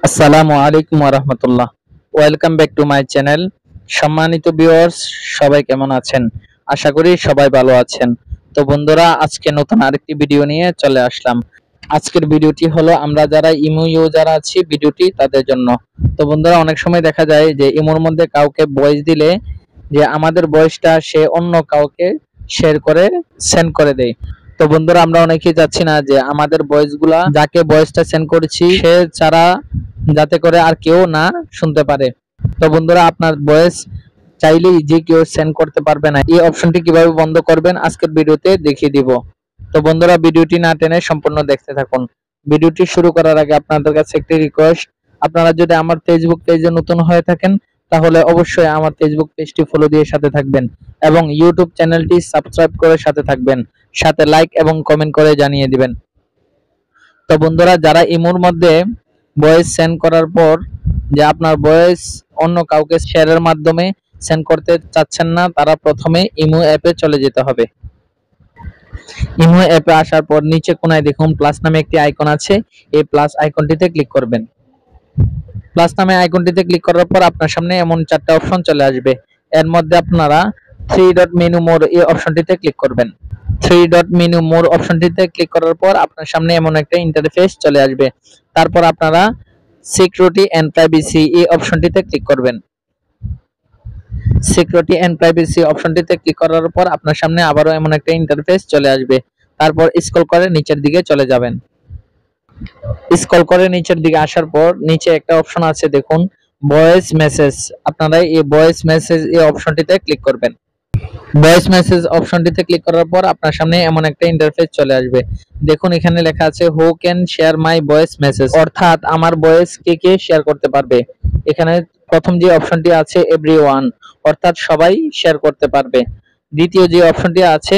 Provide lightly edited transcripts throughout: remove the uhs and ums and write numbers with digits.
আসসালামু আলাইকুম ওয়া রাহমাতুল্লাহ। Welcome back to my channel. সম্মানিত ভিউয়ার্স, সবাই কেমন আছেন? আশা করি সবাই ভালো আছেন। তো বন্ধুরা, আজকে নতুন আরেকটি ভিডিও নিয়ে চলে আসলাম। আজকের ভিডিওটি হলো আমরা যারা ইমো ইউজার আছি ভিডিওটি তাদের জন্য। তো বন্ধুরা, অনেক সময় দেখা যায় যে ইমোর মধ্যে কাউকে ভয়েস দিলে যে আমাদের ভয়েসটা সে অন্য কাউকে শেয়ার করে সেন্ড করে দেয়। তো বন্ধুরা, আমরা অনেকেই যাচ্ছি না যে আমাদের ভয়েসগুলা যাকে ভয়েসটা সেন্ড করেছি সে ছাড়া যাতে করে আর কেউ না শুনতে পারে। তো বন্ধুরা, আপনার ভয়েস চাইলেই যে কেউ সেন্ড করতে পারবে না। এই অপশনটি কিভাবে বন্ধ করবেন আজকের ভিডিওতে দেখিয়ে দিব। তো বন্ধুরা, ভিডিওটি না টেনে সম্পূর্ণ দেখতে থাকুন। ভিডিওটি শুরু করার আগে আপনাদের কাছে একটি রিকোয়েস্ট, আপনারা যদি আমার ফেসবুক পেজে নতুন হয়ে থাকেন তাহলে অবশ্যই আমার ফেসবুক পেজটি ফলো দিয়ে সাথে থাকবেন এবং ইউটিউব চ্যানেলটি সাবস্ক্রাইব করে সাথে থাকবেন, সাথে লাইক এবং কমেন্ট করে জানিয়ে দিবেন। তো বন্ধুরা, যারা ইমোর মধ্যে ভয়েস সেন্ড করার পর যে আপনার ভয়েস অন্য কাউকে শেয়ারের মাধ্যমে সেন্ড করতে চাচ্ছেন না, তারা প্রথমে ইমো অ্যাপে চলে যেতে হবে। ইমো অ্যাপে আসার পর নিচে কোনায় দেখুন প্লাস নামে একটি আইকন আছে, এই প্লাস আইকনটিতে ক্লিক করবেন। প্লাস নামে আইকনটিতে ক্লিক করার পর আপনার সামনে এমন চারটি অপশন চলে আসবে। এর মধ্যে আপনারা থ্রি ডট মেনু মোর এই অপশনটিতে ক্লিক করবেন। থ্রি ডট মেনু মোর অপশনটিতে ক্লিক করার পর আপনার সামনে এমন একটা ইন্টারফেস চলে আসবে। তারপর আপনারা সিকিউরিটি এন্ড প্রাইভেসি এই অপশনটিতে ক্লিক করবেন। সিকিউরিটি এন্ড প্রাইভেসি অপশনটিতে ক্লিক করার পর আপনার সামনে আবারও এমন একটা ইন্টারফেস চলে আসবে। তারপর স্ক্রল করে নিচের দিকে চলে যাবেন। স্ক্রল করে নিচের দিকে আসার পর নিচে একটা অপশন আছে দেখুন, ভয়েস মেসেজ। আপনারা এই ভয়েস মেসেজ এই অপশনটিতে ক্লিক করবেন। ভয়েস মেসেজ অপশনটিতে ক্লিক করার পর আপনার সামনে এমন একটা ইন্টারফেস চলে আসবে। দেখুন এখানে লেখা আছে who can share my voice message, অর্থাৎ আমার ভয়েস কে কে শেয়ার করতে পারবে। এখানে প্রথম যে অপশনটি আছে এভরিওয়ান, অর্থাৎ সবাই শেয়ার করতে পারবে। দ্বিতীয় যে অপশনটি আছে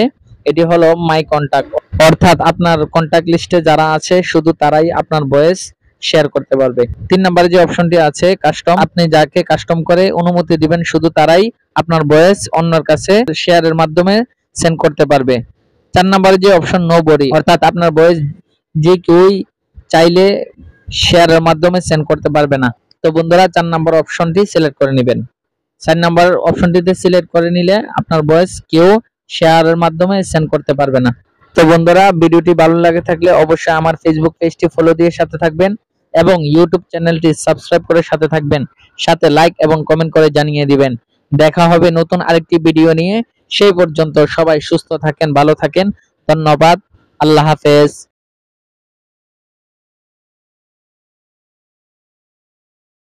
এটি হলো মাই কন্টাক্ট, অর্থাৎ আপনার কন্টাক্ট লিস্টে যারা আছে শুধু তারাই আপনার ভয়েস শেয়ার করতে পারবে। 3 নম্বরে যে অপশনটি আছে কাস্টম, আপনি যাকে কাস্টম করে অনুমতি দিবেন শুধু তারাই আপনার ভয়েস অন্যের কাছে শেয়ারের মাধ্যমে সেন্ড করতে পারবে। 4 নম্বরে যে অপশন নো বডি, অর্থাৎ আপনার ভয়েস যে কেউই চাইলে শেয়ারের মাধ্যমে সেন্ড করতে পারবে না। তো বন্ধুরা, 4 নম্বর অপশনটি সিলেক্ট করে নেবেন। 4 নম্বর অপশনটিতে সিলেক্ট করে নিলে আপনার ভয়েস কেউ শেয়ারের মাধ্যমে সেন্ড করতে পারবে না। তো বন্ধুরা, ভিডিওটি ভালো লাগে থাকলে অবশ্যই আমার ফেসবুক পেজটি ফলো দিয়ে সাথে থাকবেন এবং ইউটিউব চ্যানেলটি সাবস্ক্রাইব করে সাথে থাকবেন, সাথে লাইক এবং কমেন্ট করে জানিয়ে দিবেন। দেখা হবে নতুন আরেকটি ভিডিও নিয়ে। সেই পর্যন্ত সবাই সুস্থ থাকেন, ভালো থাকেন। ধন্যবাদ। আল্লাহ হাফেজ।